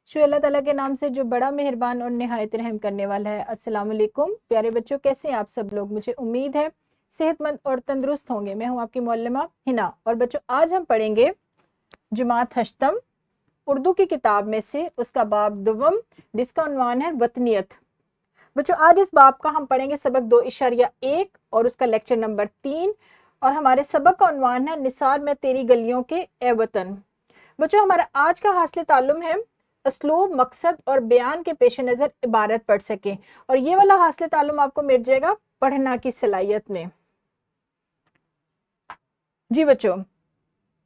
شو اللہ تعالیٰ کے نام سے جو بڑا مہربان اور نہایت رحم کرنے والا ہے۔ السلام علیکم پیارے بچوں، کیسے ہیں آپ سب لوگ؟ مجھے امید ہے صحت مند اور تندرست ہوں گے۔ میں ہوں آپ کی معلمہ ہنا، اور بچوں آج ہم پڑھیں گے جماعت ہشتم اردو کی کتاب میں سے اس کا باب دوم، جس کا عنوان ہے وطنیت۔ بچوں آج اس باب کا ہم پڑھیں گے سبق 2.1 اور اس کا لیکچر نمبر 3، اور ہمارے سبق کا عنوان ہے نثار میں تیری گلیوں کے اے وطن۔ بچوں ہمارا آج کا حاصل تعلم ہے اسلوب، مقصد اور بیان کے پیش نظر عبارت پڑھ سکیں، اور یہ والا حاصل تعلم آپ کو مل جائے گا پڑھنا کی صلاحیت میں۔ جی بچوں،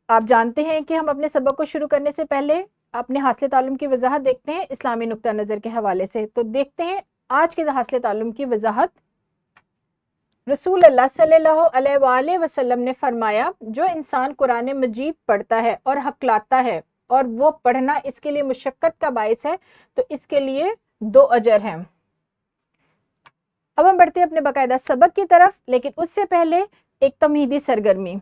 آپ جانتے ہیں کہ ہم اپنے سبق کو شروع کرنے سے پہلے اپنے حاصل تعلم کی وضاحت دیکھتے ہیں اسلامی نقطہ نظر کے حوالے سے۔ تو دیکھتے ہیں آج کے حاصل تعلم کی وضاحت۔ رسول اللہ صلی اللہ علیہ وآلہ وسلم نے فرمایا، جو انسان قرآن مجید پڑھتا ہے اور ہکلاتا ہے اور وہ پڑھنا اس کے لیے مشقت کا باعث ہے تو اس کے لیے 2 اجر ہیں۔ اب ہم بڑھتے ہیں اپنے باقاعدہ سبق کی طرف، لیکن اس سے پہلے ایک تمہیدی سرگرمی۔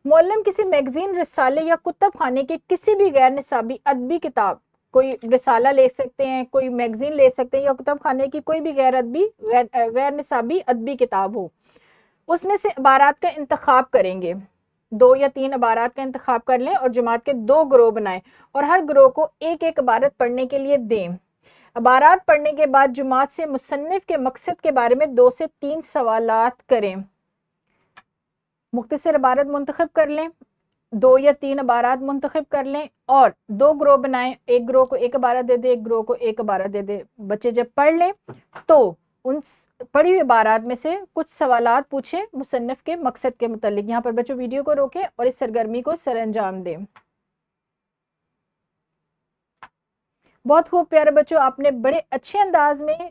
معلم کسی میگزین، رسالے یا کتب خانے کی کسی بھی غیر نصابی ادبی کتاب، کوئی رسالہ لے سکتے ہیں، کوئی میگزین لے سکتے ہیں، یا کتب خانے کی کوئی بھی غیر نصابی ادبی کتاب ہو، اس میں سے عبارات کا انتخاب کریں گے۔ 2 یا 3 عبارات کا انتخاب کر لیں اور جماعت کے 2 گروہ بنائیں اور ہر گروہ کو ایک ایک عبارت پڑھنے کے لیے دیں۔ عبارات پڑھنے کے بعد جماعت سے مصنف کے مقصد کے بارے میں 2 سے 3 سوالات کریں۔ مختصر عبارت منتخب کر لیں، 2 یا 3 عبارات منتخب کر لیں اور 2 گروہ بنائیں، ایک گروہ کو ایک عبارت دے دے، ایک گروہ کو ایک عبارت دے دے۔ بچے جب پڑھ لیں تو ان پڑھی ہوئی عبارات میں سے کچھ سوالات پوچھیں مصنف کے مقصد کے متعلق۔ یہاں پر بچوں ویڈیو کو روکیں اور اس سرگرمی کو سر انجام دیں۔ بہت خوب پیارے بچوں، آپ نے بڑے اچھے انداز میں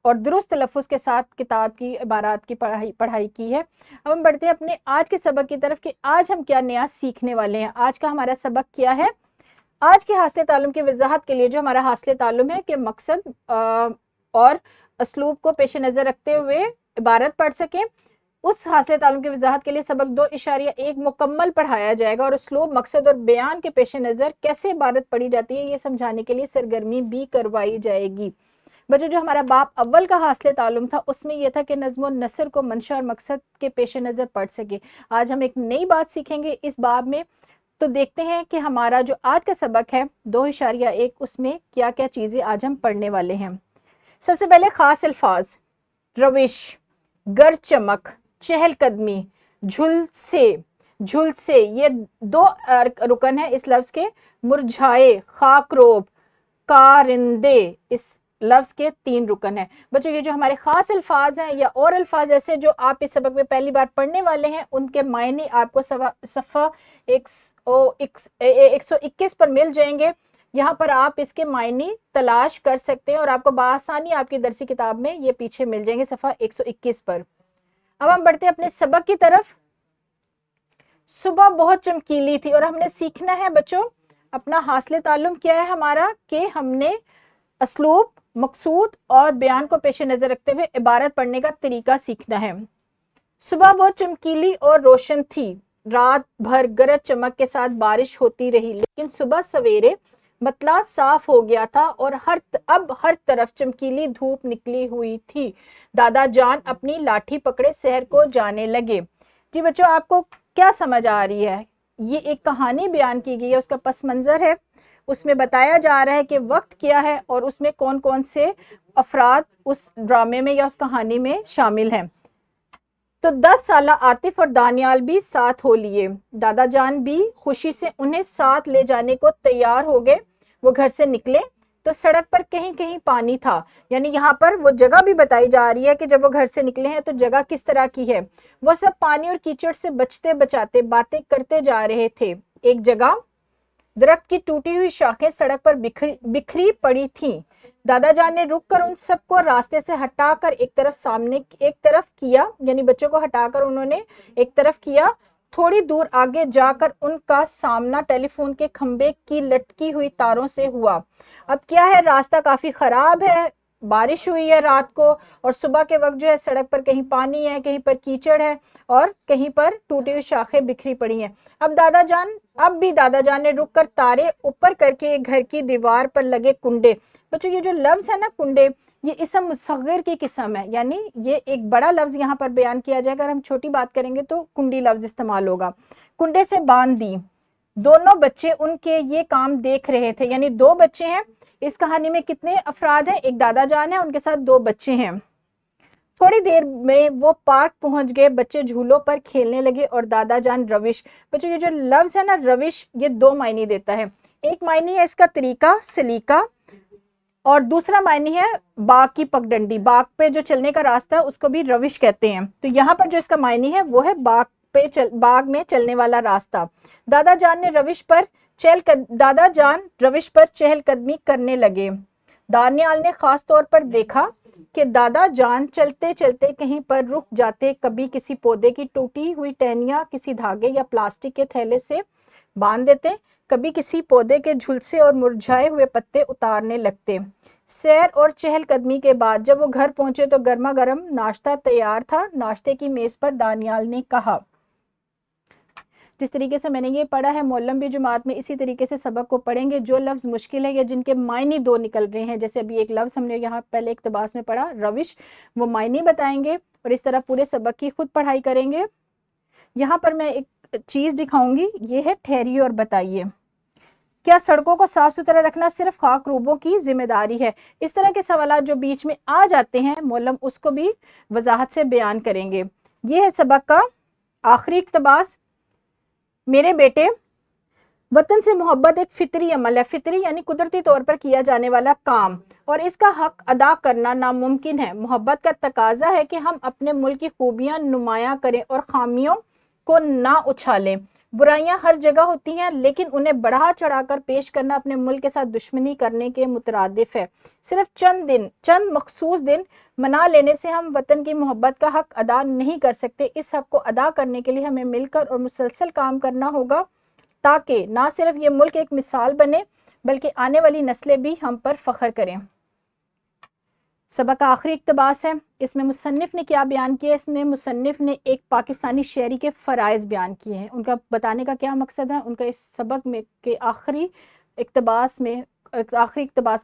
اور درست تلفظ کے ساتھ کتاب کی عبارات کی پڑھائی کی ہے۔ اب ہم بڑھتے ہیں اپنے آج کے سبق کی طرف کہ آج ہم کیا نیا سیکھنے والے ہیں۔ آج کا ہمارا سبق کیا ہے؟ آج کے حاصل تعلم کی وضاحت کے لیے جو ہمارا حاصل تعلم ہے کہ مقصد اور اسلوب کو پیش نظر رکھتے ہوئے عبارت پڑھ سکیں، اس حاصل تعلم کی وضاحت کے لیے سبق 2.1 مکمل پڑھایا جائے گا، اور اسلوب، مقصد اور بیان کے پیش نظر کیسے عبارت پڑھی جاتی ہے یہ سمجھانے کے لیے سرگرمی بھی کروائی جائے گی۔ بچوں جو ہمارا باب اول کا حاصل تعلم تھا اس میں یہ تھا کہ نظم و نثر کو منشا اور مقصد کے پیش نظر پڑھ سکے۔ آج ہم ایک نئی بات سیکھیں گے اس باب میں، تو دیکھتے ہیں کہ ہمارا جو آج کا سبق ہے 2.1 اس میں کیا کیا چیزیں آج ہم پڑھنے والے ہیں۔ سب سے پہلے خاص الفاظ، روش، گر چمک، چہل قدمی، جھل سے یہ 2 رکن ہیں اس لفظ کے، مرجھائے، خاک روب، کارندے اس لفظ کے 3 رکن ہیں۔ بچوں یہ جو ہمارے خاص الفاظ ہیں یا اور الفاظ ایسے جو آپ اس سبق میں پہلی بار پڑھنے والے ہیں، ان کے معنی آپ کو صفحہ 121 پر مل جائیں گے۔ یہاں پر آپ اس کے معنی تلاش کر سکتے ہیں اور آپ کو بآسانی آپ کی درسی کتاب میں یہ پیچھے مل جائیں گے صفحہ 121 پر۔ اب ہم بڑھتے ہیں اپنے سبق کی طرف۔ صبح بہت چمکیلی تھی، اور ہم نے سیکھنا ہے بچوں، اپنا حاصل تعلم کیا ہے ہمارا کہ ہم نے اسلوب، مقصود اور بیان کو پیش نظر رکھتے ہوئے عبارت پڑھنے کا طریقہ سیکھنا ہے۔ صبح بہت چمکیلی اور روشن تھی، رات بھر گرج چمک کے ساتھ بارش ہوتی رہی، لیکن صبح سویرے مطلع صاف ہو گیا تھا اور اب ہر طرف چمکیلی دھوپ نکلی ہوئی تھی۔ دادا جان اپنی لاٹھی پکڑے شہر کو جانے لگے۔ جی بچوں آپ کو کیا سمجھ آ رہی ہے؟ یہ ایک کہانی بیان کی گئی ہے، اس کا پس منظر ہے، اس میں بتایا جا رہا ہے کہ وقت کیا ہے اور اس میں کون کون سے افراد اس ڈرامے میں یا اس کہانی میں شامل ہیں۔ تو 10 سالہ عاطف اور دانیال بھی ساتھ ہو لیے۔ دادا جان بھی خوشی سے انہیں ساتھ لے جانے کو تیار ہو گئے۔ وہ گھر سے نکلے تو سڑک پر کہیں کہیں پانی تھا، یعنی یہاں پر وہ جگہ بھی بتائی جا رہی ہے کہ جب وہ گھر سے نکلے ہیں تو جگہ کس طرح کی ہے۔ وہ سب پانی اور کیچڑ سے بچتے بچاتے باتیں کرتے جا رہے تھے۔ ایک جگہ درخت کی ٹوٹی ہوئی شاخیں سڑک پر بکھری پڑی تھیں۔ دادا جان نے رک کر ان سب کو راستے سے ہٹا کر ایک طرف کیا، یعنی بچوں کو ہٹا کر انہوں نے ایک طرف کیا۔ تھوڑی دور آگے جا کر ان کا سامنا ٹیلی فون کے کھمبے کی لٹکی ہوئی تاروں سے ہوا۔ اب کیا ہے، راستہ کافی خراب ہے، بارش ہوئی ہے رات کو اور صبح کے وقت جو ہے سڑک پر کہیں پانی ہے، کہیں پر کیچڑ ہے اور کہیں پر ٹوٹی ہوئی شاخیں بکھری پڑی ہیں۔ اب بھی دادا جان نے رک کر تارے اوپر کر کے گھر کی دیوار پر لگے کنڈے، بچوں یہ جو لفظ ہے نا کنڈے، یہ اسم مصغر کی قسم ہے، یعنی یہ ایک بڑا لفظ یہاں پر بیان کیا جائے، اگر ہم چھوٹی بات کریں گے تو کنڈی لفظ استعمال ہوگا۔ کنڈے سے باندھ دی، دونوں بچے ان کے یہ کام دیکھ رہے تھے، یعنی دو بچے ہیں اس کہانی میں، کتنے افراد ہیں؟ ایک دادا جان ہے، ان کے ساتھ دو بچے ہیں۔ تھوڑی دیر میں وہ پارک پہنچ گئے، بچے جھولوں پر کھیلنے لگے اور دادا جان روش، بچوں یہ جو لفظ ہے نا روش، یہ دو معنی دیتا ہے، ایک معنی ہے اس کا طریقہ سلیقہ اور دوسرا معنی ہے باغ کی پگڈنڈی، باغ پہ جو چلنے کا راستہ ہے اس کو بھی روش کہتے ہیں، تو یہاں پر جو اس کا معنی ہے وہ ہے باغ میں چلنے والا راستہ۔ دادا جان روش پر چہل قدمی کرنے لگے۔ دانیال نے خاص طور پر دیکھا کہ دادا جان چلتے چلتے کہیں پر رک جاتے، کبھی کسی پودے کی ٹوٹی ہوئی ٹہنیاں کسی دھاگے یا پلاسٹک کے تھیلے سے باندھ دیتے، کبھی کسی پودے کے جھلسے اور مرجھائے ہوئے پتے اتارنے لگتے۔ سیر اور چہل قدمی کے بعد جب وہ گھر پہنچے تو گرما گرم ناشتہ تیار تھا۔ ناشتے کی میز پر دانیال نے کہا، جس طریقے سے میں نے یہ پڑھا ہے، معلم بھی جماعت میں اسی طریقے سے سبق کو پڑھیں گے، جو لفظ مشکل ہے یا جن کے معنی دو نکل رہے ہیں، جیسے ابھی ایک لفظ ہم نے یہاں پہلے اقتباس میں پڑھا روش، وہ معنی بتائیں گے اور اس طرح پورے سبق کی خود پڑھائی کریں گے۔ یہاں پر میں ایک چیز دکھاؤں گی، یہ ہے ٹھہریے اور بتائیے، کیا سڑکوں کو صاف ستھرا رکھنا صرف خاک روبوں کی ذمہ داری ہے؟ اس طرح کے سوالات جو بیچ میں آ جاتے ہیں معلم اس کو بھی وضاحت سے بیان کریں گے۔ یہ ہے سبق کا آخری اقتباس۔ میرے بیٹے، وطن سے محبت ایک فطری عمل ہے، فطری یعنی قدرتی طور پر کیا جانے والا کام، اور اس کا حق ادا کرنا ناممکن ہے۔ محبت کا تقاضا ہے کہ ہم اپنے ملک کی خوبیاں نمایاں کریں اور خامیوں کو نہ اچھالیں۔ برائیاں ہر جگہ ہوتی ہیں لیکن انہیں بڑھا چڑھا کر پیش کرنا اپنے ملک کے ساتھ دشمنی کرنے کے مترادف ہے۔ صرف چند مخصوص دن منا لینے سے ہم وطن کی محبت کا حق ادا نہیں کر سکتے۔ اس حق کو ادا کرنے کے لیے ہمیں مل کر اور مسلسل کام کرنا ہوگا تاکہ نہ صرف یہ ملک ایک مثال بنے بلکہ آنے والی نسلیں بھی ہم پر فخر کریں۔ سبق کا آخری اقتباس ہے، اس میں مصنف نے کیا بیان کیا؟ اس میں مصنف نے ایک پاکستانی شہری کے فرائض بیان کیے ہیں، ان کا بتانے کا کیا مقصد ہے؟ ان کا اس سبق میں کے آخری اقتباس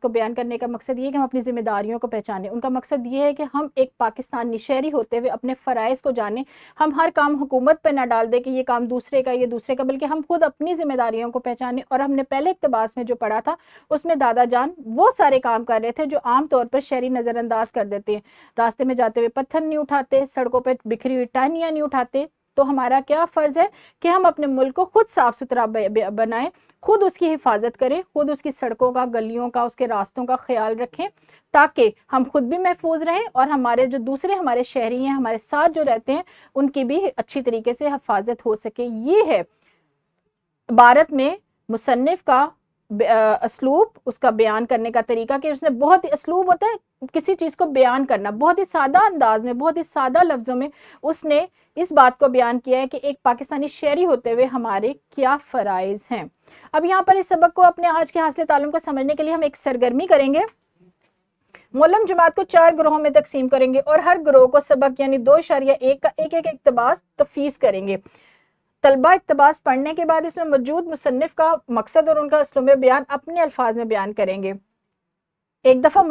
کو بیان کرنے کا مقصد یہ ہے کہ ہم اپنی ذمہ داریوں کو پہچانیں۔ ان کا مقصد یہ ہے کہ ہم ایک پاکستانی شہری ہوتے ہوئے اپنے فرائض کو جانیں، ہم ہر کام حکومت پہ نہ ڈال دیں کہ یہ کام دوسرے کا، یہ دوسرے کا، بلکہ ہم خود اپنی ذمہ داریوں کو پہچانیں۔ اور ہم نے پہلے اقتباس میں جو پڑھا تھا اس میں دادا جان وہ سارے کام کر رہے تھے جو عام طور پر شہری نظر انداز کر دیتے ہیں، راستے میں جاتے ہوئے پتھر نہیں اٹھاتے، سڑکوں پہ بکھری ہوئی ٹہنیاں نہیں اٹھاتے۔ تو ہمارا کیا فرض ہے کہ ہم اپنے ملک کو خود صاف ستھرا بنائیں، خود اس کی حفاظت کریں، خود اس کی سڑکوں کا، گلیوں کا، اس کے راستوں کا خیال رکھیں تاکہ ہم خود بھی محفوظ رہیں اور ہمارے جو دوسرے ہمارے شہری ہیں، ہمارے ساتھ جو رہتے ہیں، ان کی بھی اچھی طریقے سے حفاظت ہو سکے۔ یہ ہے عبارت میں مصنف کا اسلوب، اس کا بیان کرنے کا طریقہ، کہ اس نے بہت ہی اسلوب ہوتا ہے کسی چیز کو بیان کرنا، بہت ہی سادہ انداز میں، بہت ہی سادہ لفظوں میں اس نے اس بات کو بیان کیا ہے کہ ایک پاکستانی شہری ہوتے ہوئے ہمارے کیا فرائض ہیں۔ اب یہاں پر اس سبق کو اپنے آج کے حاصل تعلم کو سمجھنے کے لیے ہم ایک سرگرمی کریں گے۔ معلم جماعت کو 4 گروہوں میں تقسیم کریں گے اور ہر گروہ کو سبق یعنی 2.1 کا ایک اقتباس تفویض کریں گے۔ طلبہ اقتباس پڑھنے کے بعد اس میں موجود مصنف کا مقصد اور ان کا اسلوب بیان اپنے الفاظ میں بیان کریں گے۔ ایک دفعہ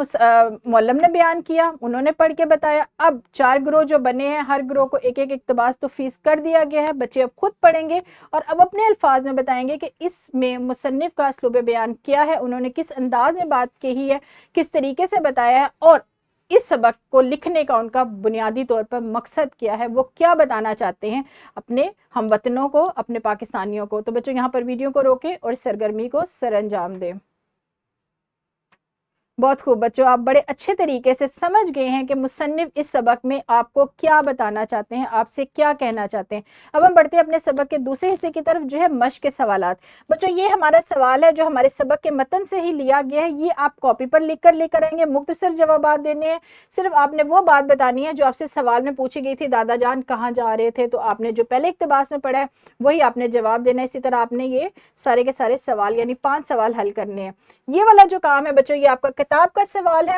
معلم نے بیان کیا، انہوں نے پڑھ کے بتایا، اب 4 گروہ جو بنے ہیں، ہر گروہ کو ایک اقتباس تفویض کر دیا گیا ہے، بچے اب خود پڑھیں گے اور اب اپنے الفاظ میں بتائیں گے کہ اس میں مصنف کا اسلوب بیان کیا ہے، انہوں نے کس انداز میں بات کہی ہے، کس طریقے سے بتایا ہے، اور اس سبق کو لکھنے کا ان کا بنیادی طور پر مقصد کیا ہے، وہ کیا بتانا چاہتے ہیں اپنے ہم وطنوں کو، اپنے پاکستانیوں کو۔ تو بچوں یہاں پر ویڈیو کو روکیں اور سرگرمی کو سر انجام دیں۔ بہت خوب بچوں، آپ بڑے اچھے طریقے سے سمجھ گئے ہیں کہ مصنف اس سبق میں آپ کو کیا بتانا چاہتے ہیں، آپ سے کیا کہنا چاہتے ہیں۔ اب ہم بڑھتے ہیں اپنے سبق کے دوسرے حصے کی طرف، جو ہے مشق کے سوالات۔ بچوں یہ ہمارا سوال ہے جو ہمارے سبق کے متن سے ہی لیا گیا ہے، یہ آپ کاپی پر لکھ کر لے کر آئیں گے، مختصر جوابات دینے ہیں، صرف آپ نے وہ بات بتانی ہے جو آپ سے سوال میں پوچھی گئی تھی، دادا جان کہاں جا رہے تھے، تو آپ نے جو پہلے اقتباس میں پڑھا ہے وہی آپ نے جواب دینا ہے۔ اسی طرح آپ نے یہ سارے کے سارے سوال یعنی 5 سوال حل کرنے ہیں۔ یہ والا جو کام ہے بچوں، یہ آپ کا کتاب کا سوال ہے،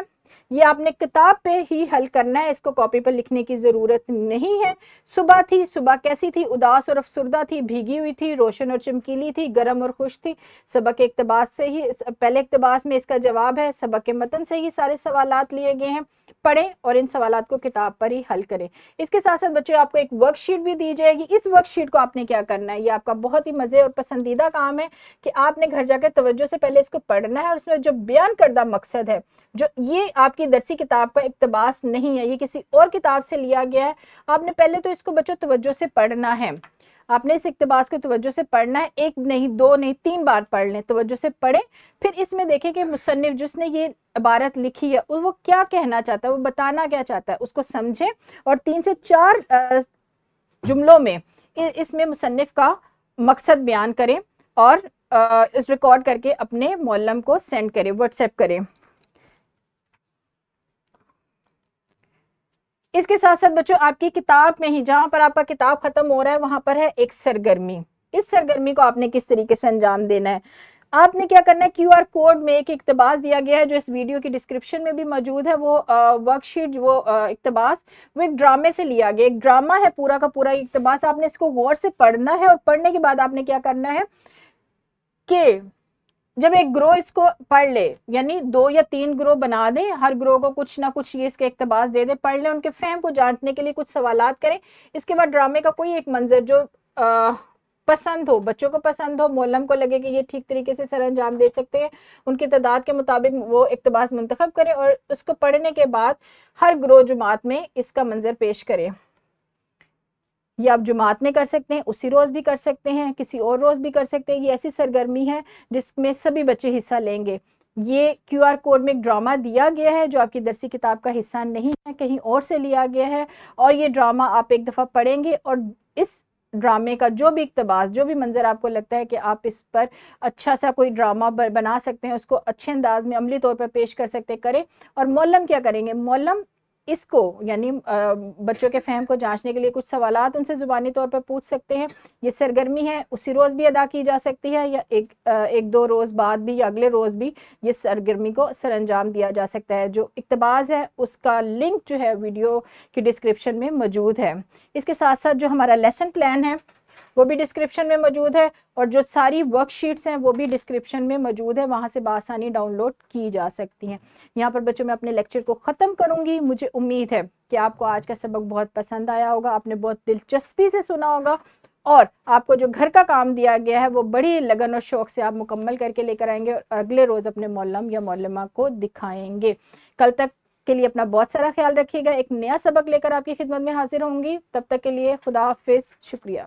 یہ آپ نے کتاب پہ ہی حل کرنا ہے، اس کو کاپی پر لکھنے کی ضرورت نہیں ہے۔ صبح تھی، صبح کیسی تھی؟ اداس اور افسردہ تھی، بھیگی ہوئی تھی، روشن اور چمکیلی تھی، گرم اور خوش تھی۔ سبق کے اقتباس سے ہی، پہلے اقتباس میں اس کا جواب ہے، سبق کے متن سے ہی سارے سوالات لیے گئے ہیں۔ پڑھیں اور ان سوالات کو کتاب پر ہی حل کریں۔ اس کے ساتھ ساتھ بچوں آپ کو ایک ورک شیٹ بھی دی جائے گی۔ اس ورک شیٹ کو آپ نے کیا کرنا ہے، یہ آپ کا بہت ہی مزے اور پسندیدہ کام ہے کہ آپ نے گھر جا کے توجہ سے پہلے اس کو پڑھنا ہے، اور اس میں جو بیان کردہ مقصد ہے، جو یہ آپ کی درسی کتاب کا اقتباس نہیں ہے، یہ کسی اور کتاب سے لیا گیا ہے، آپ نے پہلے تو اس کو بچوں توجہ سے پڑھنا ہے۔ آپ نے اس اقتباس کو توجہ سے پڑھنا ہے، ایک نہیں، دو نہیں، 3 بار پڑھ لیں، توجہ سے پڑھیں۔ پھر اس میں دیکھیں کہ مصنف جس نے یہ عبارت لکھی ہے وہ کیا کہنا چاہتا ہے، وہ بتانا کیا چاہتا ہے، اس کو سمجھیں اور 3 سے 4 جملوں میں اس میں مصنف کا مقصد بیان کریں، اور اس ریکارڈ کر کے اپنے معلم کو سینڈ کریں، واٹس ایپ کریں۔ اس کے ساتھ ساتھ بچوں آپ کی کتاب میں ہی، جہاں پر آپ کا کتاب ختم ہو رہا ہے، وہاں پر ہے ایک سرگرمی۔ اس سرگرمی کو آپ نے کس طریقے سے انجام دینا ہے، آپ نے کیا کرنا ہے، کیو آر کوڈ میں ایک اقتباس دیا گیا ہے جو اس ویڈیو کی ڈسکرپشن میں بھی موجود ہے، وہ ورک شیٹ، وہ اقتباس وہ ایک ڈرامے سے لیا گیا، ایک ڈرامہ ہے پورا کا پورا اقتباس۔ آپ نے اس کو غور سے پڑھنا ہے، اور پڑھنے کے بعد آپ نے کیا کرنا ہے کہ جب ایک گروہ اس کو پڑھ لے، یعنی 2 یا 3 گروہ بنا دیں، ہر گروہ کو کچھ نہ کچھ یہ اس کے اقتباس دے دیں، پڑھ لیں، ان کے فہم کو جانچنے کے لیے کچھ سوالات کریں۔ اس کے بعد ڈرامے کا کوئی ایک منظر جو پسند ہو، بچوں کو پسند ہو، معلم کو لگے کہ یہ ٹھیک طریقے سے سر انجام دے سکتے ہیں، ان کی تعداد کے مطابق وہ اقتباس منتخب کریں، اور اس کو پڑھنے کے بعد ہر گروہ جماعت میں اس کا منظر پیش کریں۔ یہ آپ جماعت میں کر سکتے ہیں، اسی روز بھی کر سکتے ہیں، کسی اور روز بھی کر سکتے ہیں۔ یہ ایسی سرگرمی ہے جس میں سبھی بچے حصہ لیں گے۔ یہ کیو آر کوڈ میں ایک ڈرامہ دیا گیا ہے جو آپ کی درسی کتاب کا حصہ نہیں ہے، کہیں اور سے لیا گیا ہے، اور یہ ڈرامہ آپ ایک دفعہ پڑھیں گے، اور اس ڈرامے کا جو بھی اقتباس، جو بھی منظر آپ کو لگتا ہے کہ آپ اس پر اچھا سا کوئی ڈرامہ بنا سکتے ہیں، اس کو اچھے انداز میں عملی طور پر پیش کر سکتے کریں۔ اور معلم کیا کریں گے، معلم اس کو یعنی بچوں کے فہم کو جانچنے کے لیے کچھ سوالات ان سے زبانی طور پر پوچھ سکتے ہیں۔ یہ سرگرمی ہے، اسی روز بھی ادا کی جا سکتی ہے، یا ایک 2 روز بعد بھی، یا اگلے روز بھی یہ سرگرمی کو سر انجام دیا جا سکتا ہے۔ جو اقتباس ہے اس کا لنک جو ہے ویڈیو کی ڈسکرپشن میں موجود ہے۔ اس کے ساتھ ساتھ جو ہمارا لیسن پلان ہے وہ بھی ڈسکرپشن میں موجود ہے، اور جو ساری ورک شیٹس ہیں وہ بھی ڈسکرپشن میں موجود ہے، وہاں سے بآسانی ڈاؤن لوڈ کی جا سکتی ہیں۔ یہاں پر بچوں میں اپنے لیکچر کو ختم کروں گی۔ مجھے امید ہے کہ آپ کو آج کا سبق بہت پسند آیا ہوگا، آپ نے بہت دلچسپی سے سنا ہوگا، اور آپ کو جو گھر کا کام دیا گیا ہے وہ بڑی لگن اور شوق سے آپ مکمل کر کے لے کر آئیں گے، اور اگلے روز اپنے معلم یا معلمہ کو دکھائیں گے۔ کل تک کے لیے اپنا بہت سارا خیال رکھیے گا، ایک نیا سبق لے کر آپ کی خدمت میں حاضر ہوں گی۔ تب تک کے لیے خدا حافظ، شکریہ۔